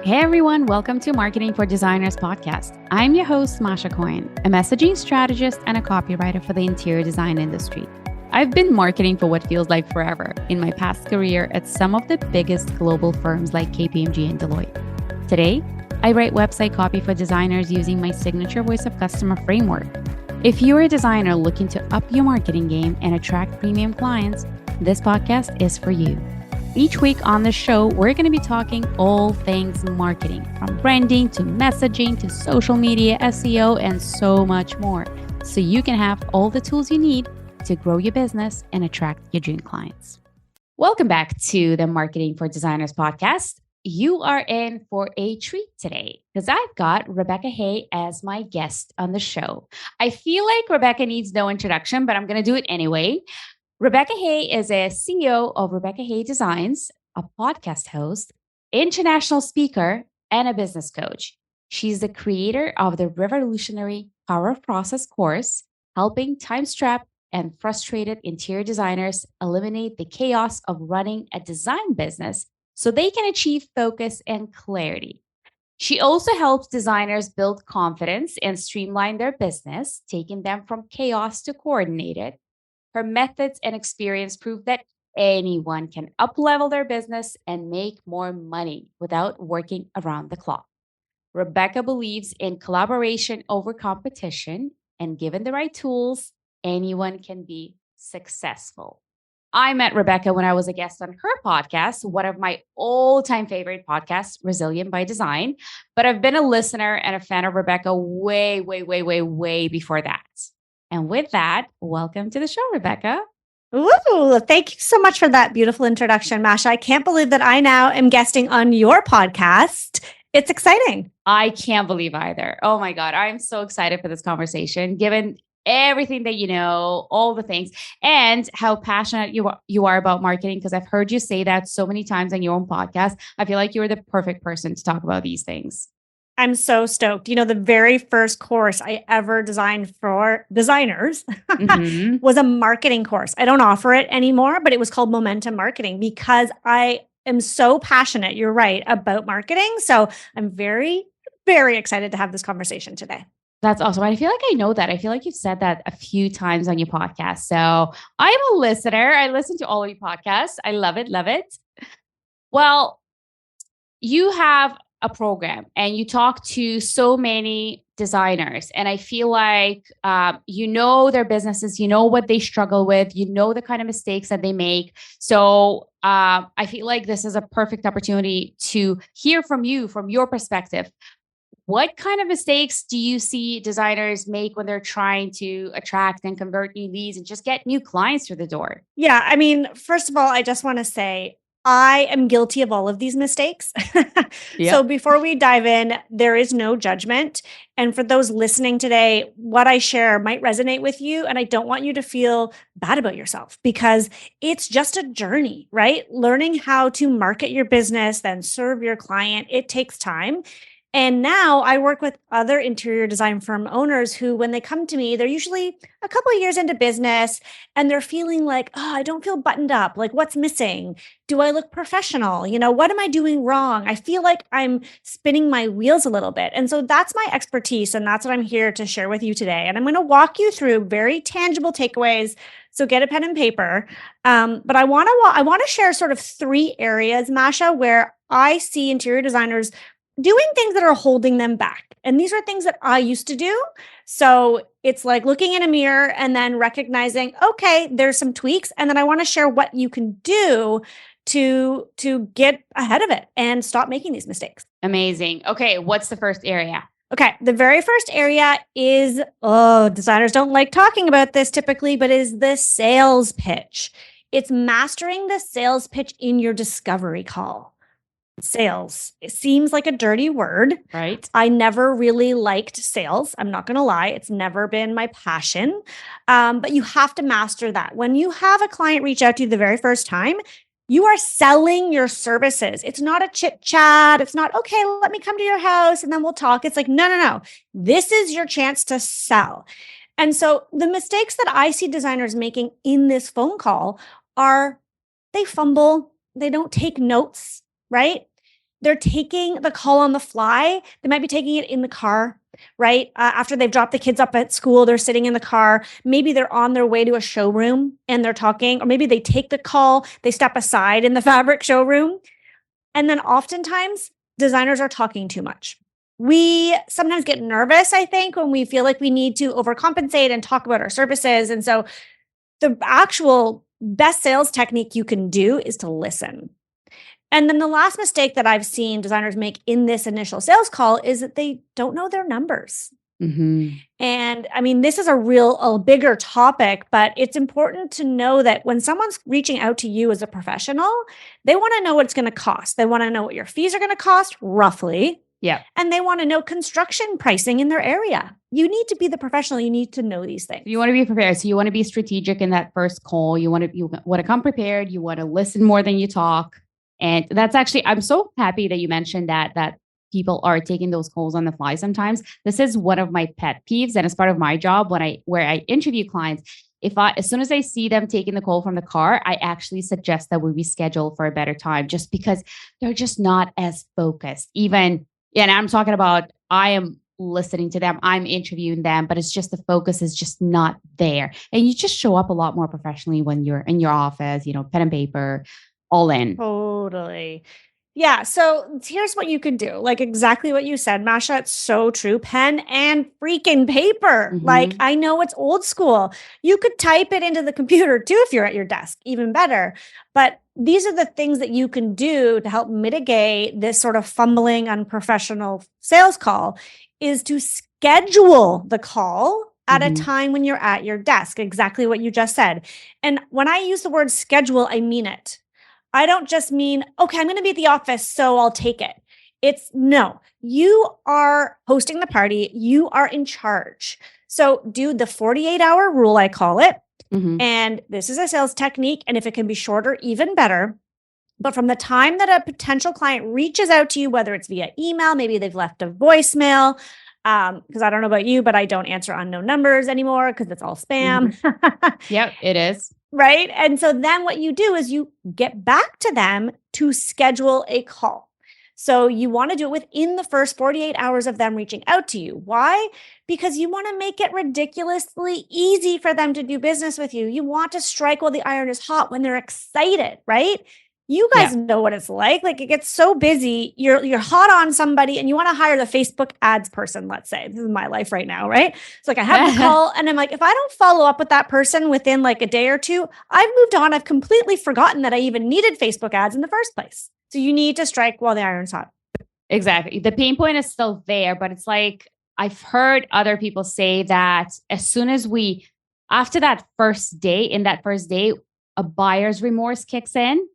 Hey everyone, welcome to Marketing for Designers podcast. I'm your host, Masha Coyne, a messaging strategist and a copywriter for the interior design industry. I've been marketing for what feels like forever in my past career at some of the biggest global firms like KPMG and Deloitte. Today, I write website copy for designers using my signature voice of customer framework. If you're a designer looking to up your marketing game and attract premium clients, this podcast is for you. Each week on the show, we're going to be talking all things marketing, from branding to messaging to social media, SEO, and so much more, so you can have all the tools you need to grow your business and attract your dream clients. Welcome back to the Marketing for Designers podcast. You are in for a treat today because I've got Rebecca Hay as my guest on the show. I feel like Rebecca needs no introduction, but I'm going to do it anyway. Rebecca Hay is a CEO of Rebecca Hay Designs, a podcast host, international speaker, and a business coach. She's the creator of the revolutionary Power of Process course, helping time-strapped and frustrated interior designers eliminate the chaos of running a design business so they can achieve focus and clarity. She also helps designers build confidence and streamline their business, taking them from chaos to coordinated. Her methods and experience prove that anyone can up-level their business and make more money without working around the clock. Rebecca believes in collaboration over competition, and given the right tools, anyone can be successful. I met Rebecca when I was a guest on her podcast, one of my all-time favorite podcasts, Resilient by Design. But I've been a listener and a fan of Rebecca way before that. And with that, welcome to the show, Rebecca. Ooh, thank you so much for that beautiful introduction, Masha. I can't believe that I now am guesting on your podcast. It's exciting. I can't believe either. Oh my God. I'm so excited for this conversation, given everything that you know, all the things, and how passionate you are about marketing, because I've heard you say that so many times on your own podcast. I feel like you're the perfect person to talk about these things. I'm so stoked. You know, the very first course I ever designed for designers was a marketing course. I don't offer it anymore, but it was called Momentum Marketing because I am so passionate, you're right, about marketing. So I'm very excited to have this conversation today. That's awesome. I feel like I know that. I feel like you've said that a few times on your podcast. So I'm a listener. I listen to all of your podcasts. I love it. Well, you have a program and you talk to so many designers, and I feel like you know their businesses, you know what they struggle with, you know the kind of mistakes that they make. So I feel like this is a perfect opportunity to hear from you, from your perspective. What kind of mistakes do you see designers make when they're trying to attract and convert new leads and just get new clients through the door? Yeah, I mean, first of all, I just want to say I am guilty of all of these mistakes. Yep. So before we dive in, there is no judgment. And for those listening today, what I share might resonate with you. And I don't want you to feel bad about yourself because it's just a journey, right? Learning how to market your business, then serve your client, it takes time. And now I work with other interior design firm owners who, when they come to me, they're usually a couple of years into business and they're feeling like, oh, I don't feel buttoned up. Like, what's missing? Do I look professional? You know, what am I doing wrong? I feel like I'm spinning my wheels a little bit. And so that's my expertise. And that's what I'm here to share with you today. And I'm going to walk you through very tangible takeaways. So get a pen and paper. But I want to share sort of three areas, Masha, where I see interior designers doing things that are holding them back. And these are things that I used to do. So it's like looking in a mirror and then recognizing, okay, there's some tweaks. And then I want to share what you can do to get ahead of it and stop making these mistakes. Amazing. Okay. What's the first area? Okay. The very first area is, designers don't like talking about this typically, but is the sales pitch. It's mastering the sales pitch in your discovery call. Sales. It seems like a dirty word. Right. I never really liked sales. I'm not going to lie. It's never been my passion. But you have to master that. When you have a client reach out to you the very first time, you are selling your services. It's not a chit chat. It's not, okay, let me come to your house and then we'll talk. It's like, no. This is your chance to sell. And so the mistakes that I see designers making in this phone call are they fumble. They don't take notes, right? They're taking the call on the fly. They might be taking it in the car, right? After they've dropped the kids up at school, they're sitting in the car. Maybe they're on their way to a showroom and they're talking, or maybe they take the call, they step aside in the fabric showroom. And then oftentimes designers are talking too much. We sometimes get nervous, I think, when we feel like we need to overcompensate and talk about our services. And so the actual best sales technique you can do is to listen. And then the last mistake that I've seen designers make in this initial sales call is that they don't know their numbers. Mm-hmm. And I mean, this is a bigger topic, but it's important to know that when someone's reaching out to you as a professional, they want to know what it's going to cost. They want to know what your fees are going to cost roughly. Yeah. And they want to know construction pricing in their area. You need to be the professional. You need to know these things. You want to be prepared. So you want to be strategic in that first call. You want to come prepared. You want to listen more than you talk. And that's actually, I'm so happy that you mentioned that people are taking those calls on the fly sometimes. This is one of my pet peeves. And as part of my job, where I interview clients, as soon as I see them taking the call from the car, I actually suggest that we reschedule for a better time, just because they're just not as focused. And I'm talking about, I am listening to them, I'm interviewing them, but it's just the focus is just not there. And you just show up a lot more professionally when you're in your office, pen and paper, all in. Totally. Yeah. So here's what you can do. Like exactly what you said, Masha. It's so true. Pen and freaking paper. Mm-hmm. Like I know it's old school. You could type it into the computer too if you're at your desk, even better. But these are the things that you can do to help mitigate this sort of fumbling, unprofessional sales call, is to schedule the call at a time when you're at your desk. Exactly what you just said. And when I use the word schedule, I mean it. I don't just mean, okay, I'm going to be at the office, so I'll take it. It's no, you are hosting the party. You are in charge. So do the 48-hour rule, I call it. Mm-hmm. And this is a sales technique. And if it can be shorter, even better. But from the time that a potential client reaches out to you, whether it's via email, maybe they've left a voicemail, because I don't know about you, but I don't answer unknown numbers anymore because it's all spam. Yep, it is. Right. And so then what you do is you get back to them to schedule a call. So you want to do it within the first 48 hours of them reaching out to you. Why? Because you want to make it ridiculously easy for them to do business with you. You want to strike while the iron is hot when they're excited, right? You guys know what it's like. Like it gets so busy. You're hot on somebody and you want to hire the Facebook ads person, let's say. This is my life right now, right? It's like I have the call and I'm like, if I don't follow up with that person within like a day or two, I've moved on. I've completely forgotten that I even needed Facebook ads in the first place. So you need to strike while the iron's hot. Exactly. The pain point is still there, but it's like, I've heard other people say that as soon as after that first day, a buyer's remorse kicks in.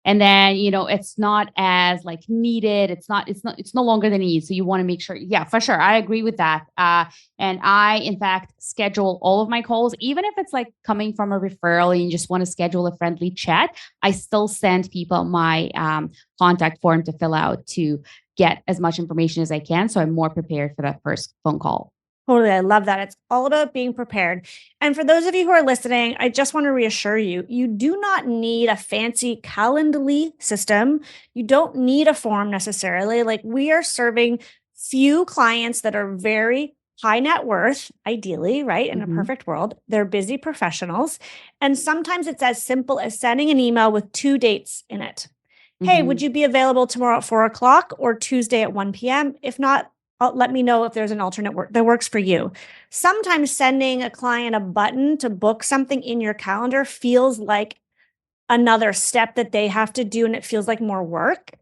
And then, it's not as like needed. It's no longer the need. So you want to make sure. Yeah, for sure. I agree with that. And I, in fact, schedule all of my calls, even if it's like coming from a referral and you just want to schedule a friendly chat, I still send people my contact form to fill out to get as much information as I can. So I'm more prepared for that first phone call. Totally. I love that. It's all about being prepared. And for those of you who are listening, I just want to reassure you, you do not need a fancy Calendly system. You don't need a form necessarily. Like we are serving few clients that are very high net worth, ideally, right? In a perfect world, they're busy professionals. And sometimes it's as simple as sending an email with 2 dates in it. Hey, would you be available tomorrow at 4:00 or Tuesday at 1 p.m.? If not, let me know if there's an alternate work that works for you. Sometimes sending a client a button to book something in your calendar feels like another step that they have to do, and it feels like more work.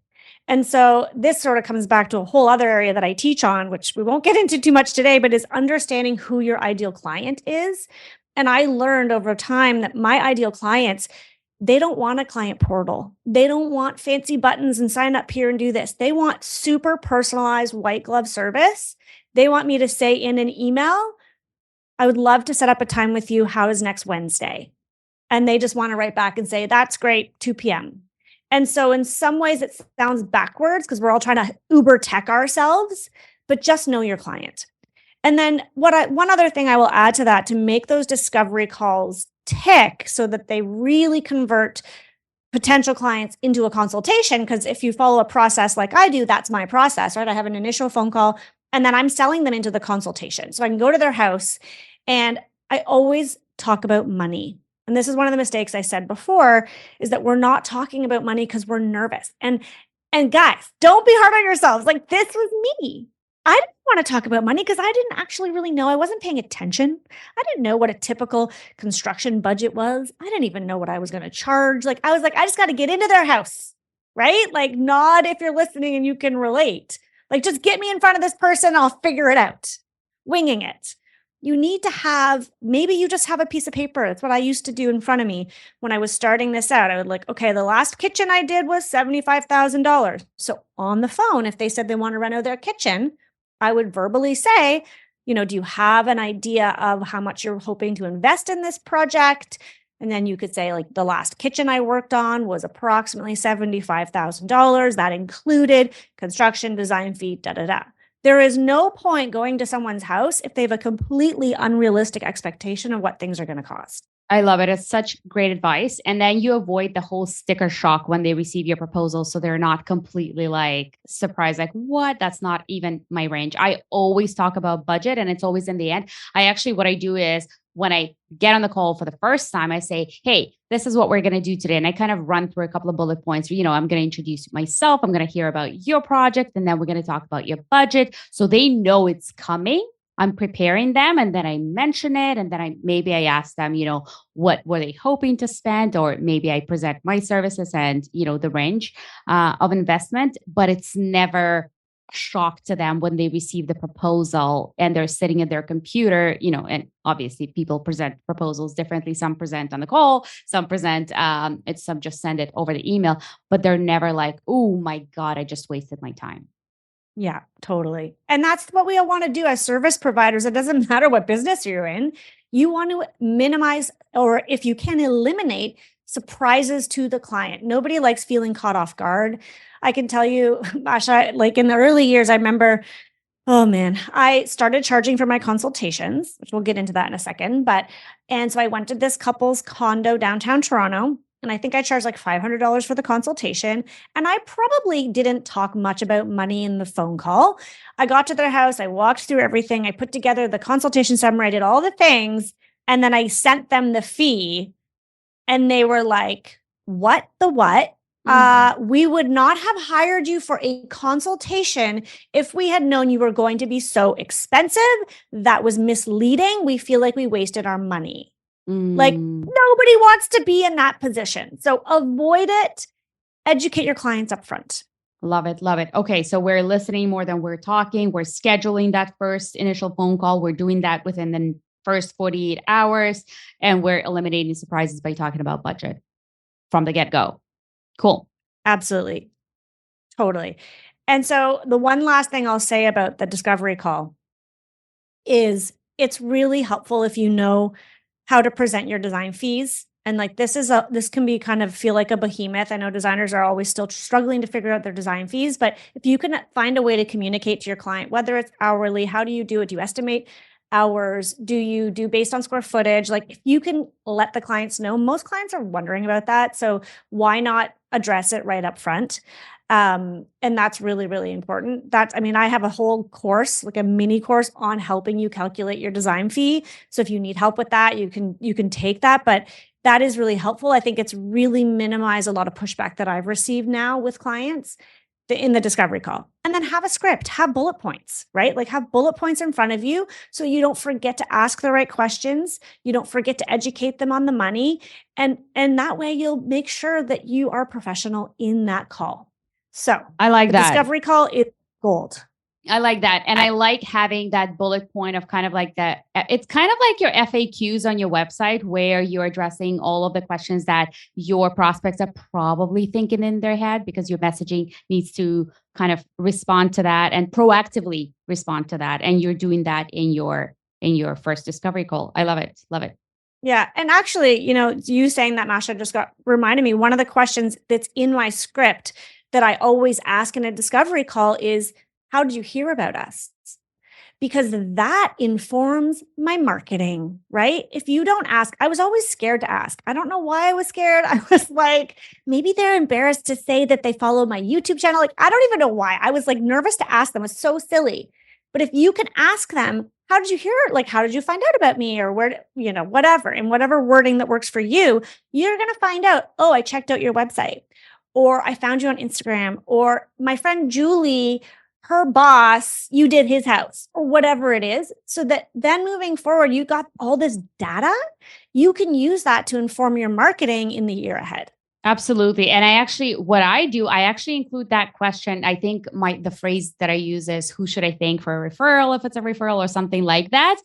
And so this sort of comes back to a whole other area that I teach on, which we won't get into too much today, but is understanding who your ideal client is. And I learned over time that my ideal clients, they don't want a client portal. They don't want fancy buttons and sign up here and do this. They want super personalized white glove service. They want me to say in an email, I would love to set up a time with you. How is next Wednesday? And they just want to write back and say, that's great, 2 p.m. And so in some ways it sounds backwards because we're all trying to Uber tech ourselves, but just know your client. And then one other thing I will add to that to make those discovery calls tick so that they really convert potential clients into a consultation. Because if you follow a process like I do, that's my process, right? I have an initial phone call and then I'm selling them into the consultation. So I can go to their house and I always talk about money. And this is one of the mistakes I said before, is that we're not talking about money because we're nervous. And guys, don't be hard on yourselves. Like, this was me. I didn't want to talk about money because I didn't actually really know. I wasn't paying attention. I didn't know what a typical construction budget was. I didn't even know what I was going to charge. Like, I was like, I just got to get into their house, right? Like, nod if you're listening and you can relate. Like, just get me in front of this person. I'll figure it out. Winging it. You need to have, maybe you just have a piece of paper. That's what I used to do in front of me when I was starting this out. I would like, okay, the last kitchen I did was $75,000. So on the phone, if they said they want to reno their kitchen, I would verbally say, do you have an idea of how much you're hoping to invest in this project? And then you could say, like, the last kitchen I worked on was approximately $75,000. That included construction, design fee, da, da, da. There is no point going to someone's house if they have a completely unrealistic expectation of what things are going to cost. I love it. It's such great advice. And then you avoid the whole sticker shock when they receive your proposal. So they're not completely like surprised, like, what? That's not even my range. I always talk about budget and it's always in the end. What I do is when I get on the call for the first time, I say, hey, this is what we're going to do today. And I kind of run through a couple of bullet points. I'm going to introduce myself. I'm going to hear about your project. And then we're going to talk about your budget. So they know it's coming. I'm preparing them and then I mention it. And then I ask them, what were they hoping to spend? Or maybe I present my services and, the range of investment, but it's never a shock to them when they receive the proposal and they're sitting at their computer, and obviously people present proposals differently. Some present on the call, some present, some just send it over the email, but they're never like, oh my God, I just wasted my time. Yeah, totally. And that's what we all want to do as service providers. It doesn't matter what business you're in. You want to minimize, or if you can eliminate, surprises to the client. Nobody likes feeling caught off guard. I can tell you, Masha, like in the early years, I remember, oh man, I started charging for my consultations, which we'll get into that in a second. And so I went to this couple's condo downtown Toronto. And I think I charged like $500 for the consultation. And I probably didn't talk much about money in the phone call. I got to their house. I walked through everything. I put together the consultation summary. I did all the things. And then I sent them the fee. And they were like, what the what? We would not have hired you for a consultation if we had known you were going to be so expensive. That was misleading. We feel like we wasted our money. Like, nobody wants to be in that position. So avoid it. Educate your clients up front. Love it. Love it. Okay. So we're listening more than we're talking. We're scheduling that first initial phone call. We're doing that within the first 48 hours. And we're eliminating surprises by talking about budget from the get-go. Cool. Absolutely. Totally. And so the one last thing I'll say about the discovery call is it's really helpful if you know how to present your design fees. And like, this can be kind of feel like a behemoth. I know designers are always still struggling to figure out their design fees, but if you can find a way to communicate to your client, whether it's hourly, how do you do it? Do you estimate hours? Do you do based on square footage? Like, if you can let the clients know, most clients are wondering about that. So why not address it right up front? And that's really, really important. I have a whole course, like a mini course on helping you calculate your design fee. So if you need help with that, you can take that, but that is really helpful. I think it's really minimized a lot of pushback that I've received now with clients in the discovery call. And then have a script, have bullet points, right? Like, have bullet points in front of you so you don't forget to ask the right questions. You don't forget to educate them on the money. And that way you'll make sure that you are professional in that call. So I like that. Discovery call is gold. I like that. And I like having that bullet point of kind of like that. It's kind of like your FAQs on your website where you're addressing all of the questions that your prospects are probably thinking in their head, because your messaging needs to kind of respond to that and proactively respond to that. And you're doing that in your first discovery call. I love it. Love it. Yeah. And actually, you saying that, Masha, just reminded me, one of the questions that's in my script that I always ask in a discovery call is, how did you hear about us? because that informs my marketing, right? If you don't ask, I was always scared to ask. I don't know why I was scared. I was like, maybe they're embarrassed to say that they follow my YouTube channel. Like, I don't even know why. I was like nervous to ask them. It's so silly. But if you can ask them, how did you hear it? Like, how did you find out about me, or where, whatever, and whatever wording that works for you, you're going to find out, oh, I checked out your website, or I found you on Instagram, or my friend Julie, her boss, you did his house, or whatever it is. So that then moving forward, you got all this data. You can use that to inform your marketing in the year ahead. Absolutely. And what I do, I actually include that question. I think the phrase that I use is, who should I thank for a referral? If it's a referral or something like that,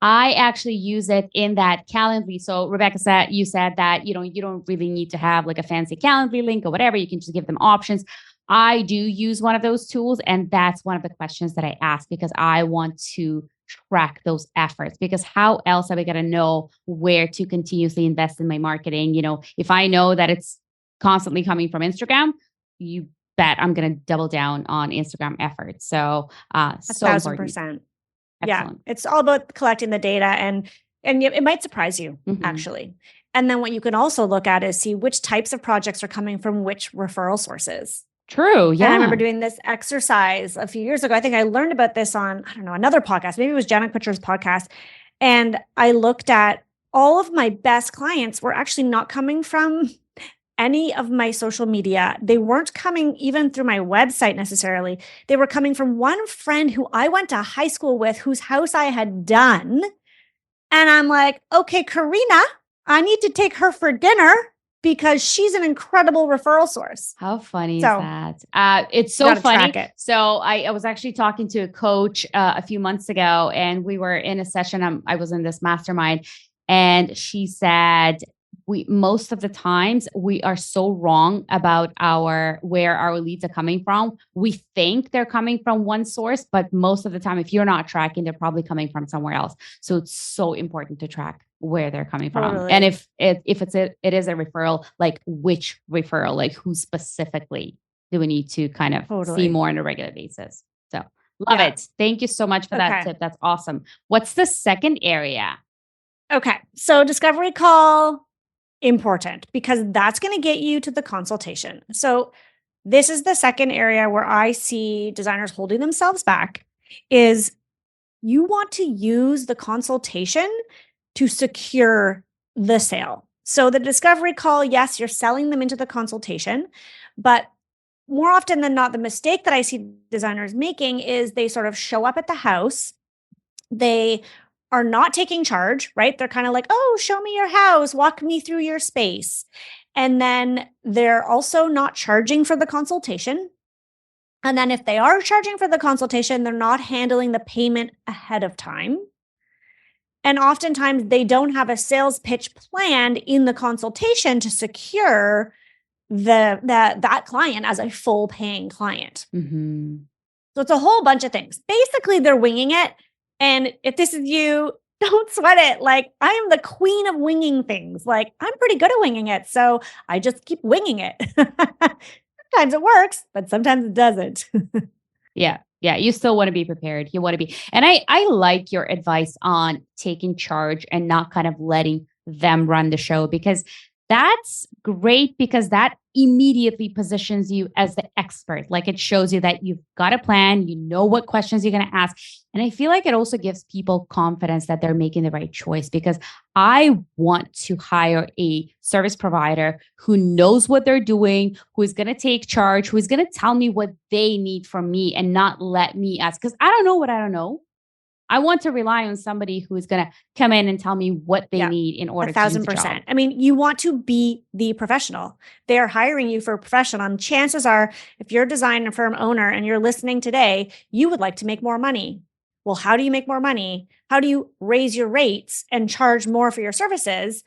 I actually use it in that Calendly. So Rebecca you said that, you don't really need to have like a fancy Calendly link or whatever. You can just give them options. I do use one of those tools. And that's one of the questions that I ask, because I want to track those efforts, because how else are we going to know where to continuously invest in my marketing? If I know that it's constantly coming from Instagram, you bet I'm going to double down on Instagram efforts. So, so 1,000%. Yeah. It's all about collecting the data, and it might surprise you, actually. And then what you can also look at is see which types of projects are coming from which referral sources. True. Yeah. And I remember doing this exercise a few years ago. I think I learned about this on, I don't know, another podcast. Maybe it was Jenna Kutcher's podcast. And I looked at all of my best clients were actually not coming from any of my social media. They weren't coming even through my website necessarily. They were coming from one friend who I went to high school with, whose house I had done. And I'm like, okay, Karina, I need to take her for dinner because she's an incredible referral source. How funny is that? It's so funny. So I was actually talking to a coach a few months ago, and we were in a session. I was in this mastermind, and she said, most of the times we are so wrong about where our leads are coming from. We think they're coming from one source, but most of the time, if you're not tracking, they're probably coming from somewhere else. So it's so important to track where they're coming from. And if it is a referral, like which referral, like who specifically do we need to kind of see more on a regular basis? So love it. Thank you so much for that tip. That's awesome. What's the second area? Okay. So discovery call, important, because that's going to get you to the consultation. So this is the second area where I see designers holding themselves back, is you want to use the consultation to secure the sale. So the discovery call, yes, you're selling them into the consultation, but more often than not, the mistake that I see designers making is they sort of show up at the house. They are not taking charge, right? They're kind of like, oh, show me your house, walk me through your space. And then they're also not charging for the consultation. And then if they are charging for the consultation, they're not handling the payment ahead of time. And oftentimes they don't have a sales pitch planned in the consultation to secure that client as a full paying client. So it's a whole bunch of things. Basically, they're winging it. And if this is you, don't sweat it. Like, I am the queen of winging things. Like, I'm pretty good at winging it. So I just keep winging it. Sometimes it works, but sometimes it doesn't. Yeah. You still want to be prepared. You want to be. And I like your advice on taking charge and not kind of letting them run the show, because that's great, because that immediately positions you as the expert. Like, it shows you that you've got a plan, you know what questions you're going to ask. And I feel like it also gives people confidence that they're making the right choice, because I want to hire a service provider who knows what they're doing, who is going to take charge, who is going to tell me what they need from me and not let me ask, because I don't know what I don't know. I want to rely on somebody who is going to come in and tell me what they need in order to do the job. 1,000%. I mean, you want to be the professional. They are hiring you for a professional. And chances are, if you're a design firm owner and you're listening today, you would like to make more money. Well, how do you make more money? How do you raise your rates and charge more for your services?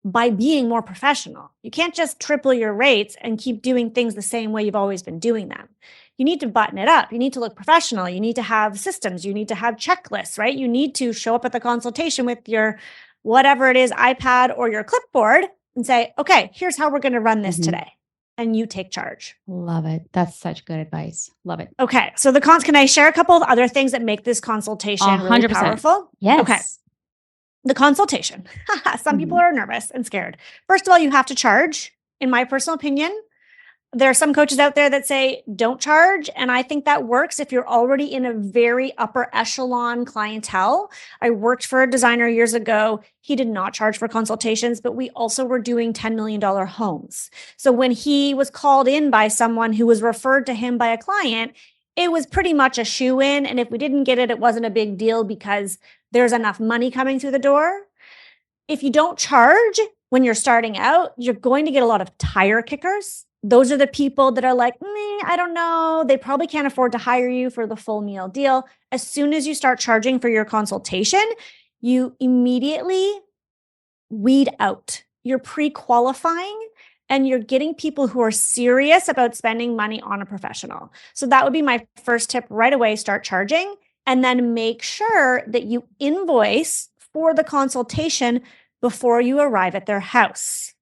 By being more professional. You can't just triple your rates and keep doing things the same way you've always been doing them. You need to button it up. You need to look professional. You need to have systems. You need to have checklists, right? You need to show up at the consultation with your, whatever it is, iPad or your clipboard, and say, okay, here's how we're going to run this today. and you take charge. Love it. That's such good advice. Love it. Okay. So can I share a couple of other things that make this consultation really 100%. powerful? Yes. Okay. The consultation. Some people are nervous and scared. First of all, you have to charge. In my personal opinion, there are some coaches out there that say don't charge. And I think that works if you're already in a very upper echelon clientele. I worked for a designer years ago. He did not charge for consultations, but we also were doing $10 million homes. So when he was called in by someone who was referred to him by a client, it was pretty much a shoe-in. And if we didn't get it, it wasn't a big deal because there's enough money coming through the door. If you don't charge when you're starting out, you're going to get a lot of tire kickers. Those are the people that are like, I don't know. They probably can't afford to hire you for the full meal deal. As soon as you start charging for your consultation, you immediately weed out. You're pre-qualifying and you're getting people who are serious about spending money on a professional. So that would be my first tip right away, start charging, and then make sure that you invoice for the consultation before you arrive at their house.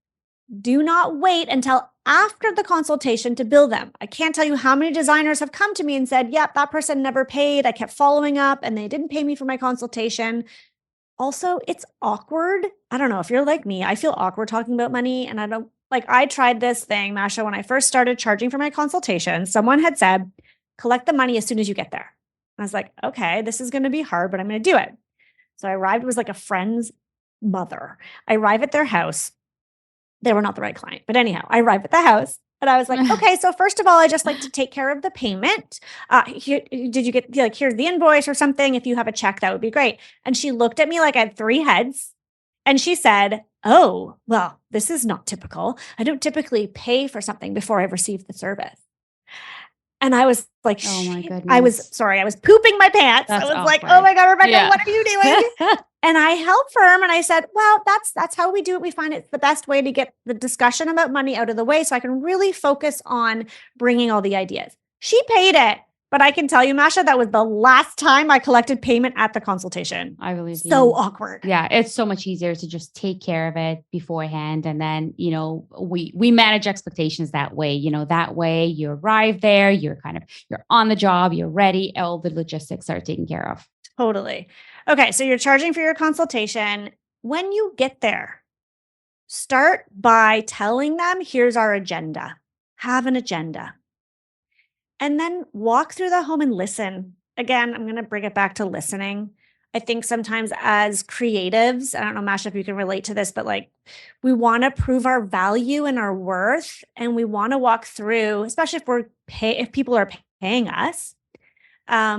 Do not wait until after the consultation to bill them. I can't tell you how many designers have come to me and said, yep, that person never paid. I kept following up and they didn't pay me for my consultation. Also, it's awkward. I don't know if you're like me, I feel awkward talking about money. And I tried this thing, Masha, when I first started charging for my consultation, someone had said, collect the money as soon as you get there. I was like, okay, this is going to be hard, but I'm going to do it. So I arrived, it was like a friend's mother. I arrive at their house. They were not the right client. But anyhow, I arrived at the house and I was like, okay, so first of all, I just like to take care of the payment. Did you get here's the invoice or something? If you have a check, that would be great. And she looked at me like I had three heads and she said, oh, well, this is not typical. I don't typically pay for something before I've received the service. And I was like, oh my goodness. I was pooping my pants. That's I was awkward. like, oh my God, Rebecca, what are you doing? And I held firm and I said, well, that's how we do it. We find it's the best way to get the discussion about money out of the way so I can really focus on bringing all the ideas. She paid it. But I can tell you, Masha, that was the last time I collected payment at the consultation. I believe so awkward. Yeah, it's so much easier to just take care of it beforehand. And then, we manage expectations that way. That way you arrive there, you're on the job, you're ready, all the logistics are taken care of. Totally. Okay, so you're charging for your consultation. When you get there, start by telling them, here's our agenda. Have an agenda. And then walk through the home and listen. Again, I'm going to bring it back to listening. I think sometimes as creatives, I don't know, Masha, if you can relate to this, but we want to prove our value and our worth. And we want to walk through, especially if people are paying us,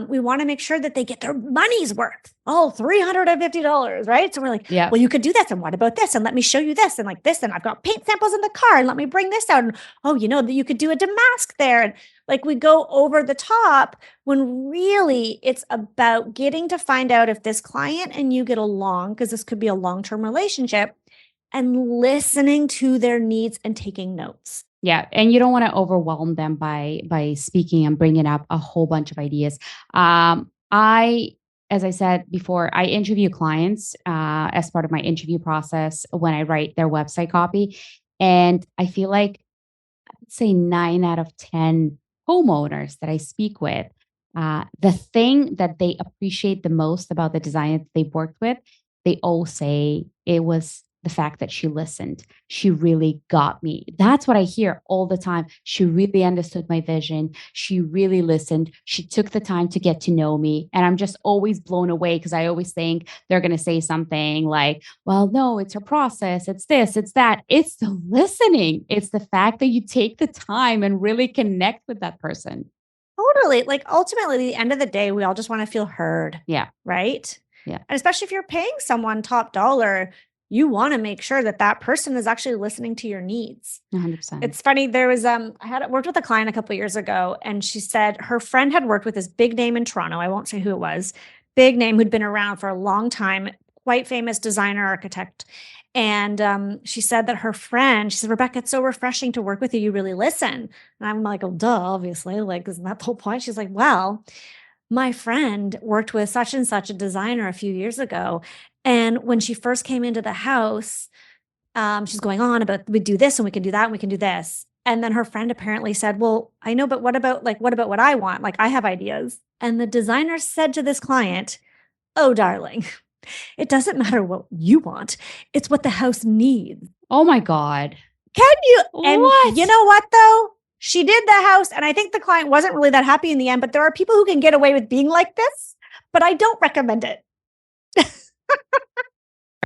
we want to make sure that they get their money's worth. Oh, $350, right? So we're like, well, you could do this. And what about this? And let me show you this and this. And I've got paint samples in the car. And let me bring this out. And that you could do a damask there. And we go over the top when really it's about getting to find out if this client and you get along, because this could be a long-term relationship, and listening to their needs and taking notes. Yeah. And you don't want to overwhelm them by speaking and bringing up a whole bunch of ideas. As I said before, I interview clients as part of my interview process when I write their website copy. And I feel like, I'd say 9 out of 10 homeowners that I speak with, the thing that they appreciate the most about the designer that they've worked with, they all say it was the fact that she listened. She really got me. That's what I hear all the time. She really understood my vision. She really listened. She took the time to get to know me. And I'm just always blown away because I always think they're going to say something like, well, no, it's her process. It's this, it's that. It's the listening. It's the fact that you take the time and really connect with that person. Totally. Ultimately, at the end of the day, we all just want to feel heard. Yeah. Right? Yeah. And especially if you're paying someone top dollar, you want to make sure that person is actually listening to your needs. 100%. It's funny. There was, I had worked with a client a couple of years ago, and she said her friend had worked with this big name in Toronto. I won't say who it was. Big name who'd been around for a long time, quite famous designer, architect. And she said that her friend, she said, Rebecca, it's so refreshing to work with you. You really listen. And I'm like, oh, duh, obviously. Isn't that the whole point? She's like, well, my friend worked with such and such a designer a few years ago. And when she first came into the house, she's going on about, we do this and we can do that and we can do this. And then her friend apparently said, well, I know, but what about what I want? Like, I have ideas. And the designer said to this client, oh, darling, it doesn't matter what you want. It's what the house needs. Oh my God. Can you? And What? you know what, though? She did the house, and I think the client wasn't really that happy in the end, but there are people who can get away with being like this, but I don't recommend it.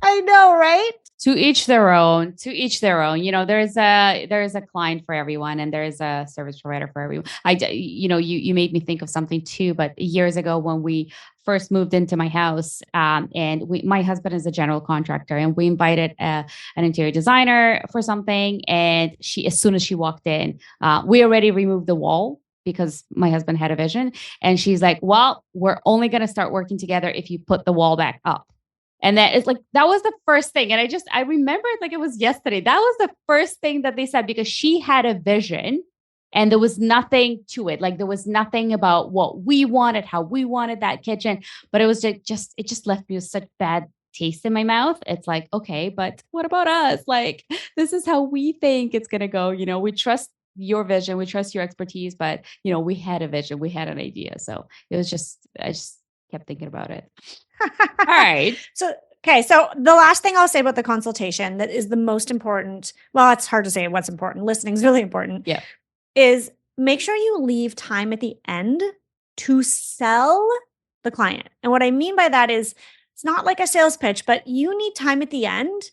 I know, right? To each their own. To each their own. There's a client for everyone, and there is a service provider for everyone. You made me think of something too. But years ago, when we first moved into my house, and my husband is a general contractor, and we invited an interior designer for something, and as soon as she walked in, we already removed the wall because my husband had a vision, and she's like, "Well, we're only going to start working together if you put the wall back up." And that is like, that was the first thing. And I remember it like it was yesterday. That was the first thing that they said, because she had a vision and there was nothing to it. Like there was nothing about what we wanted, how we wanted that kitchen, but it was it just left me with such bad taste in my mouth. It's like, okay, but what about us? Like, this is how we think it's going to go. We trust your vision, we trust your expertise, but we had a vision, we had an idea. So it was I just kept thinking about it. All right. So the last thing I'll say about the consultation that is the most important, well, it's hard to say what's important. Listening is really important. Yeah. Is make sure you leave time at the end to sell the client. And what I mean by that is it's not like a sales pitch, but you need time at the end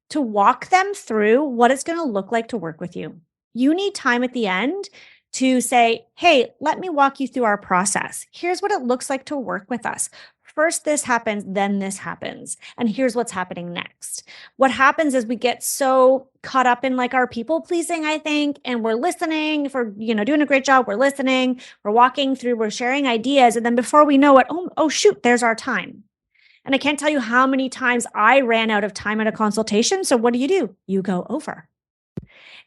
to walk them through what it's going to look like to work with you. You need time at the end to say, hey, let me walk you through our process. Here's what it looks like to work with us. First, this happens, then this happens. And here's what's happening next. What happens is we get so caught up in like our people pleasing, I think, and we're listening. If we're, doing a great job, we're listening, we're walking through, we're sharing ideas. And then before we know it, oh shoot, there's our time. And I can't tell you how many times I ran out of time at a consultation. So what do? You go over.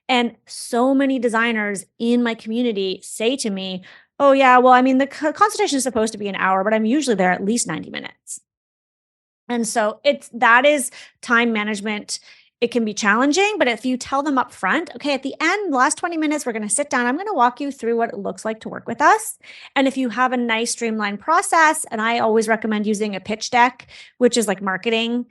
And so many designers in my community say to me, oh yeah, well, I mean, the consultation is supposed to be an hour, but I'm usually there at least 90 minutes. And so that is time management. It can be challenging, but if you tell them up front, okay, at the end, the last 20 minutes, we're going to sit down. I'm going to walk you through what it looks like to work with us. And if you have a nice streamlined process, and I always recommend using a pitch deck, which is like marketing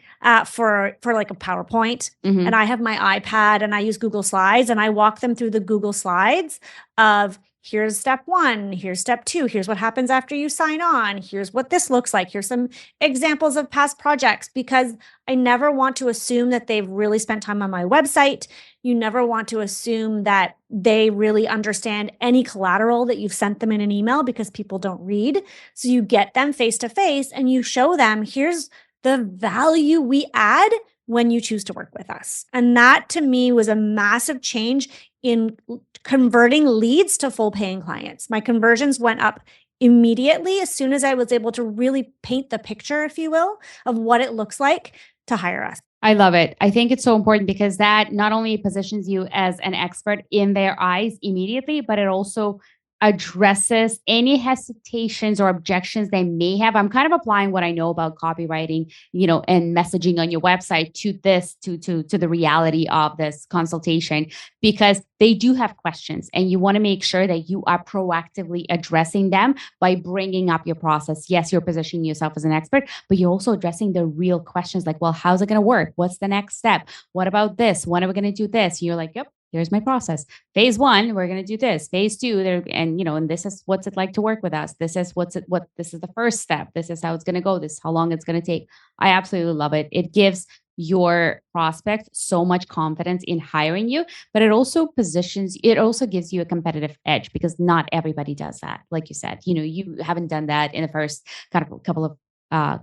for like a PowerPoint. Mm-hmm. And I have my iPad and I use Google Slides, and I walk them through the Google Slides of here's step 1, here's step 2, here's what happens after you sign on, here's what this looks like, here's some examples of past projects, because I never want to assume that they've really spent time on my website. You never want to assume that they really understand any collateral that you've sent them in an email, because people don't read. So you get them face to face and you show them, here's the value we add when you choose to work with us. And that to me was a massive change in converting leads to full paying clients. My conversions went up immediately as soon as I was able to really paint the picture, if you will, of what it looks like to hire us. I love it. I think it's so important because that not only positions you as an expert in their eyes immediately, but it also addresses any hesitations or objections they may have. I'm kind of applying what I know about copywriting, and messaging on your website to this, to the reality of this consultation, because they do have questions and you want to make sure that you are proactively addressing them by bringing up your process. Yes, you're positioning yourself as an expert, but you're also addressing the real questions like, well, how's it going to work? What's the next step? What about this? When are we going to do this? And you're like, yep. Here's my process. Phase 1, we're going to do this. Phase 2, and this is what's it like to work with us. This is this is the first step. This is how it's going to go. This is how long it's going to take. I absolutely love it. It gives your prospect so much confidence in hiring you, but it also gives you a competitive edge because not everybody does that. Like you said, you haven't done that in the first couple of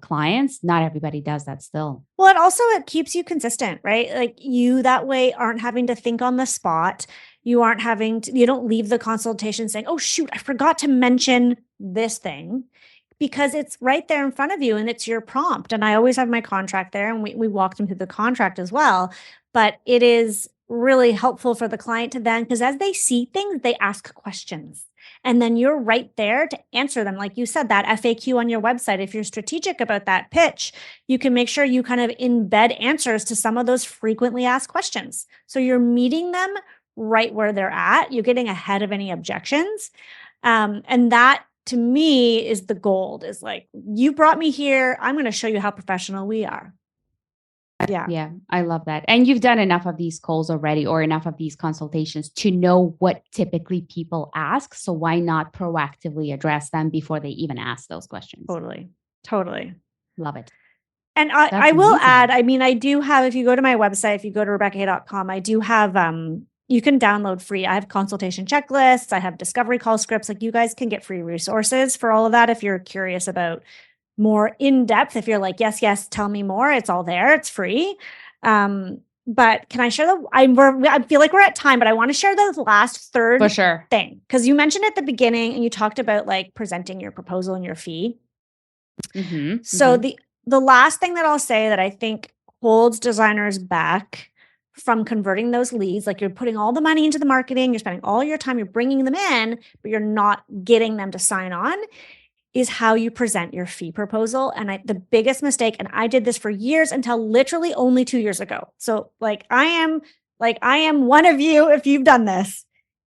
clients. Not everybody does that still. Well, it keeps you consistent, right? Like you that way aren't having to think on the spot. You don't leave the consultation saying, oh shoot, I forgot to mention this thing, because it's right there in front of you and it's your prompt. And I always have my contract there, and we walk them through the contract as well. But it is really helpful for the client to then, because as they see things, they ask questions. And then you're right there to answer them. Like you said, that FAQ on your website, if you're strategic about that pitch, you can make sure you kind of embed answers to some of those frequently asked questions. So you're meeting them right where they're at. You're getting ahead of any objections. And that to me is the gold, is like, you brought me here. I'm going to show you how professional we are. Yeah. Yeah, I love that. And you've done enough of these calls already or enough of these consultations to know what typically people ask. So why not proactively address them before they even ask those questions? Totally. Love it. And I will add, I mean, I do have, if you go to my website, if you go to RebeccaHay.com, I do have, you can download free. I have consultation checklists. I have discovery call scripts. Like, you guys can get free resources for all of that if you're curious about more in depth. If you're like, yes, tell me more, it's all there. It's free. But can I share I feel like we're at time, but I want to share the last third thing. Because you mentioned at the beginning and you talked about like presenting your proposal and your fee. So the last thing that I'll say that I think holds designers back from converting those leads, like, you're putting all the money into the marketing, you're spending all your time, you're bringing them in, but you're not getting them to sign on, is how you present your fee proposal. And the biggest mistake, and I did this for years until literally only 2 years ago. So I am one of you, if you've done this,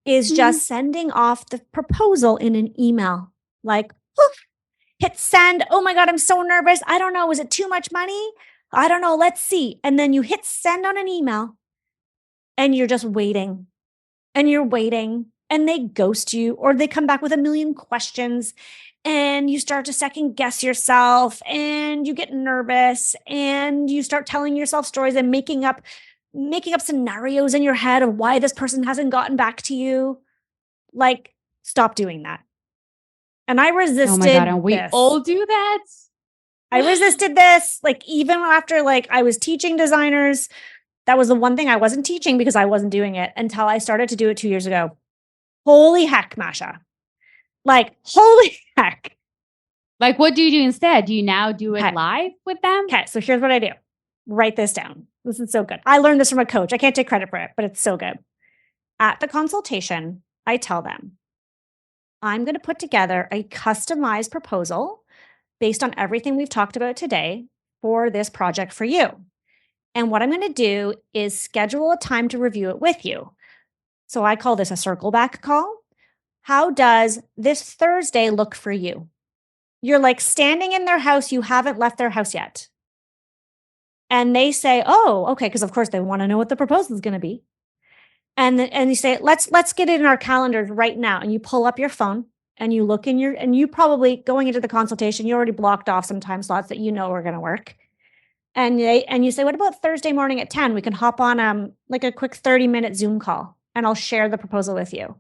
is just sending off the proposal in an email. Like, poof, hit send. Oh my God, I'm so nervous. I don't know. Is it too much money? I don't know. Let's see. And then you hit send on an email and you're just waiting and you're waiting, and they ghost you, or they come back with a million questions. And you start to second guess yourself, and you get nervous, and you start telling yourself stories and making up scenarios in your head of why this person hasn't gotten back to you. Like, stop doing that. And I resisted. Oh my God, and we all do that. I resisted this. Like, even after I was teaching designers, that was the one thing I wasn't teaching because I wasn't doing it until I started to do it 2 years ago. Holy heck, Masha. Like, holy heck. Like, what do you do instead? Do you now do it live with them? Okay, so here's what I do. Write this down. This is so good. I learned this from a coach. I can't take credit for it, but it's so good. At the consultation, I tell them, I'm going to put together a customized proposal based on everything we've talked about today for this project for you. And what I'm going to do is schedule a time to review it with you. So I call this a circle back call. How does this Thursday look for you? You're like standing in their house. You haven't left their house yet. And they say, oh, okay. Because of course they want to know what the proposal is going to be. And you say, let's get it in our calendars right now. And you pull up your phone and you look and you probably, going into the consultation, you already blocked off some time slots that you know are going to work. And you say, what about Thursday morning at 10? We can hop on like a quick 30-minute Zoom call, and I'll share the proposal with you.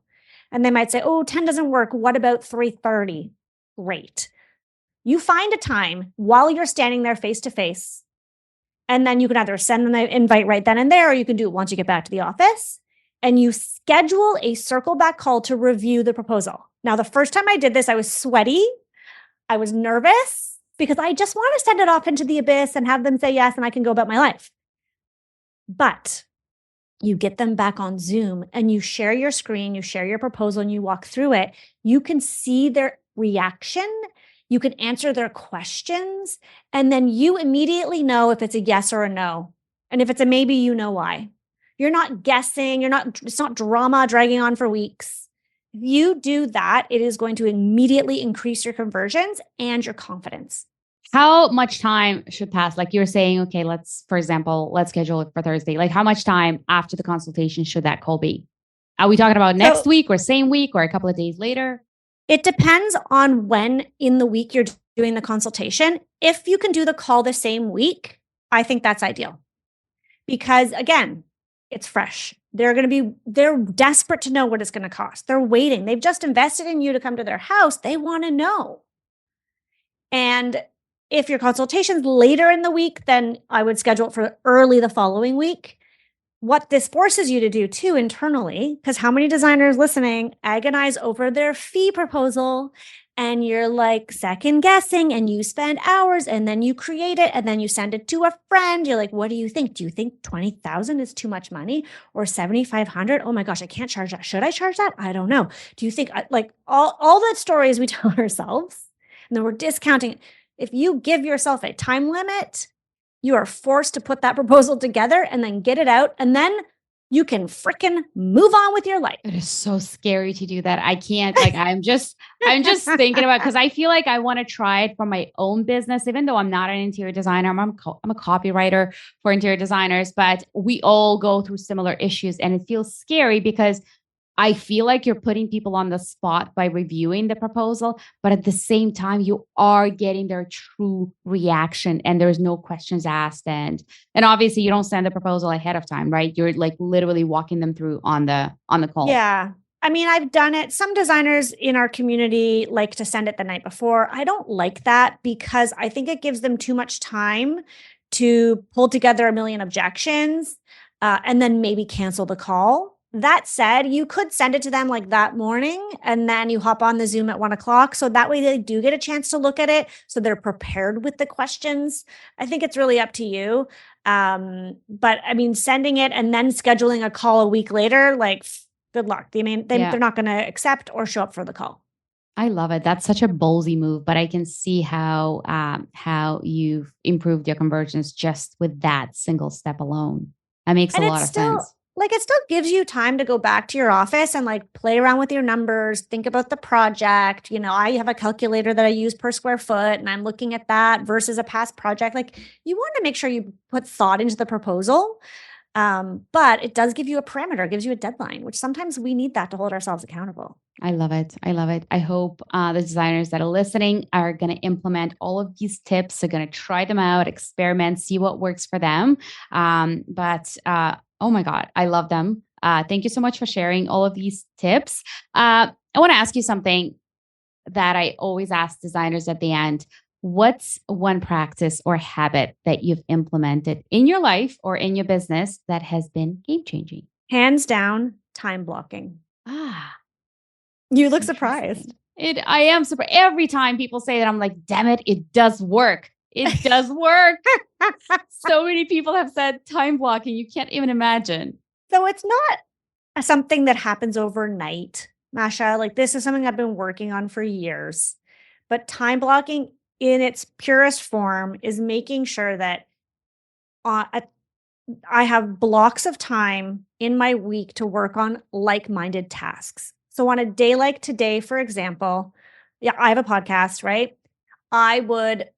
And they might say, oh, 10 doesn't work. What about 3:30? Great. You find a time while you're standing there face to face, and then you can either send them the invite right then and there, or you can do it once you get back to the office, and you schedule a circle back call to review the proposal. Now, the first time I did this, I was sweaty. I was nervous because I just want to send it off into the abyss and have them say yes, and I can go about my life. But you get them back on Zoom and you share your screen, you share your proposal, and you walk through it. You can see their reaction. You can answer their questions. And then you immediately know if it's a yes or a no. And if it's a maybe, you know why. You're not guessing. It's not drama dragging on for weeks. If you do that, it is going to immediately increase your conversions and your confidence. How much time should pass? Like, you're saying, okay, for example, let's schedule it for Thursday. Like, how much time after the consultation should that call be? Are we talking about next week or same week or a couple of days later? It depends on when in the week you're doing the consultation. If you can do the call the same week, I think that's ideal. Because again, it's fresh. They're desperate to know what it's going to cost. They're waiting. They've just invested in you to come to their house. They want to know. And if your consultation's later in the week, then I would schedule it for early the following week. What this forces you to do too internally, because how many designers listening agonize over their fee proposal, and you're like second guessing, and you spend hours, and then you create it, and then you send it to a friend. You're like, what do you think? Do you think 20,000 is too much money, or 7,500? Oh my gosh, I can't charge that. Should I charge that? I don't know. Do you think like all that stories we tell ourselves, and then we're discounting it. If you give yourself a time limit, you are forced to put that proposal together and then get it out. And then you can freaking move on with your life. It is so scary to do that. I can't, like, I'm just thinking about, because I feel like I want to try it for my own business, even though I'm not an interior designer. I'm a copywriter for interior designers, but we all go through similar issues, and it feels scary because I feel like you're putting people on the spot by reviewing the proposal, but at the same time, you are getting their true reaction, and there's no questions asked. And obviously, you don't send the proposal ahead of time, right? You're like literally walking them through on the call. Yeah. I mean, I've done it. Some designers in our community like to send it the night before. I don't like that because I think it gives them too much time to pull together a million objections and then maybe cancel the call. That said, you could send it to them like that morning, and then you hop on the Zoom at 1:00. So that way they do get a chance to look at it. So they're prepared with the questions. I think it's really up to you. But I mean, sending it and then scheduling a call a week later, like, good luck. I mean, they're not going to accept or show up for the call. I love it. That's such a ballsy move, but I can see how you've improved your conversions just with that single step alone. That makes a lot of sense. Like, it still gives you time to go back to your office and like play around with your numbers, think about the project. You know, I have a calculator that I use per square foot, and I'm looking at that versus a past project. Like, you want to make sure you put thought into the proposal. But it does give you a parameter, it gives you a deadline, which sometimes we need that to hold ourselves accountable. I love it. I love it. I hope the designers that are listening are going to implement all of these tips. They're going to try them out, experiment, see what works for them. Oh my God, I love them. Thank you so much for sharing all of these tips. I want to ask you something that I always ask designers at the end. What's one practice or habit that you've implemented in your life or in your business that has been game-changing? Hands down, time blocking. You look surprised. I am surprised. Every time people say that, I'm like, damn it, it does work. It does work. So many people have said time blocking. You can't even imagine. So it's not something that happens overnight, Masha. Like, this is something I've been working on for years. But time blocking in its purest form is making sure that I have blocks of time in my week to work on like-minded tasks. So on a day like today, for example, I have a podcast, right? I would,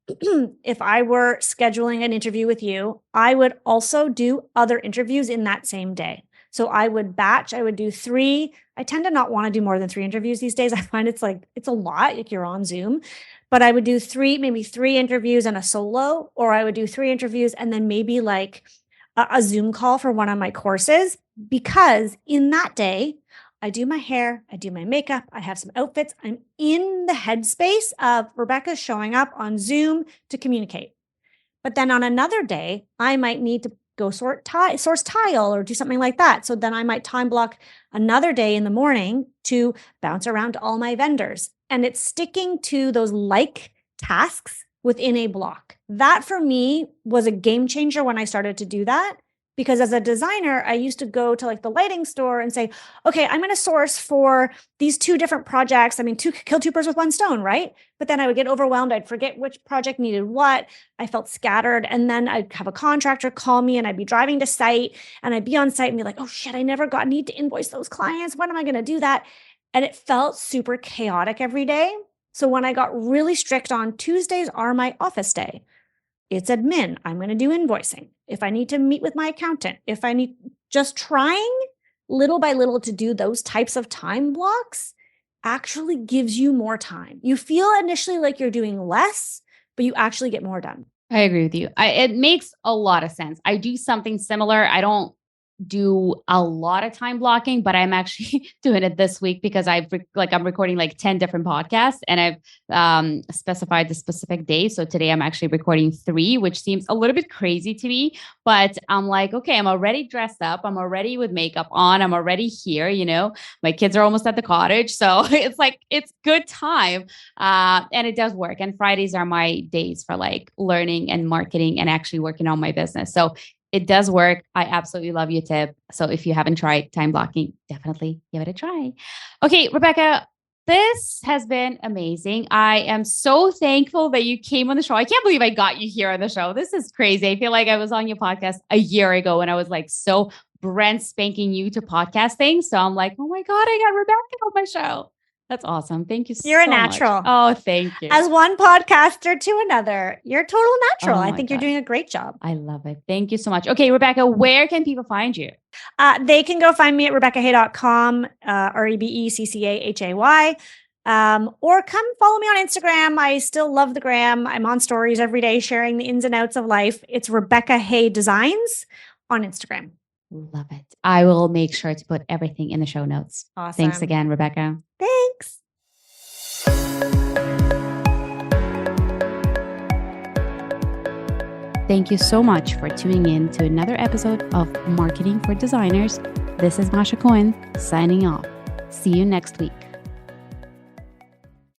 if I were scheduling an interview with you, I would also do other interviews in that same day. So I would do 3. I tend to not want to do more than 3 interviews these days. I find it's a lot, like you're on Zoom, but I would do maybe 3 interviews and a solo, or I would do 3 interviews and then maybe like a Zoom call for one of my courses, because in that day, I do my hair, I do my makeup, I have some outfits. I'm in the headspace of Rebecca showing up on Zoom to communicate. But then on another day, I might need to go source tile or do something like that. So then I might time block another day in the morning to bounce around to all my vendors. And it's sticking to those like tasks within a block. That for me was a game changer when I started to do that. Because as a designer, I used to go to like the lighting store and say, okay, I'm going to source for these 2 different projects. I mean, kill 2 birds with 1 stone, right? But then I would get overwhelmed. I'd forget which project needed what. I felt scattered. And then I'd have a contractor call me and I'd be driving to site and I'd be on site and be like, oh shit, I never need to invoice those clients. When am I going to do that? And it felt super chaotic every day. So when I got really strict on Tuesdays are my office day, it's admin. I'm going to do invoicing. If I need to meet with my accountant, if I need, just trying little by little to do those types of time blocks actually gives you more time. You feel initially like you're doing less, but you actually get more done. I agree with you. It makes a lot of sense. I do something similar. I don't do a lot of time blocking, but I'm actually doing it this week because I'm recording like 10 different podcasts and I've specified the specific day. So today I'm actually recording 3, which seems a little bit crazy to me, but I'm like, okay, I'm already dressed up. I'm already with makeup on. I'm already here. You know, my kids are almost at the cottage. So it's like, it's good time. And it does work. And Fridays are my days for like learning and marketing and actually working on my business. So it does work. I absolutely love your tip. So if you haven't tried time blocking, definitely give it a try. Okay, Rebecca, this has been amazing. I am so thankful that you came on the show. I can't believe I got you here on the show. This is crazy. I feel like I was on your podcast a year ago and I was like so brand spanking new to podcasting. So I'm like, oh my God, I got Rebecca on my show. That's awesome. Thank you so much. You're a natural. Oh, thank you. As one podcaster to another, you're a total natural. Oh I my think you're God. doing a great job. I love it. Thank you so much. Okay, Rebecca, where can people find you? They can go find me at RebeccaHay.com, RebeccaHay. Or come follow me on Instagram. I still love the gram. I'm on stories every day sharing the ins and outs of life. It's Rebecca Hay Designs on Instagram. Love it. I will make sure to put everything in the show notes. Awesome. Thanks again, Rebecca. Thanks. Thank you so much for tuning in to another episode of Marketing for Designers. This is Masha Cohen signing off. See you next week.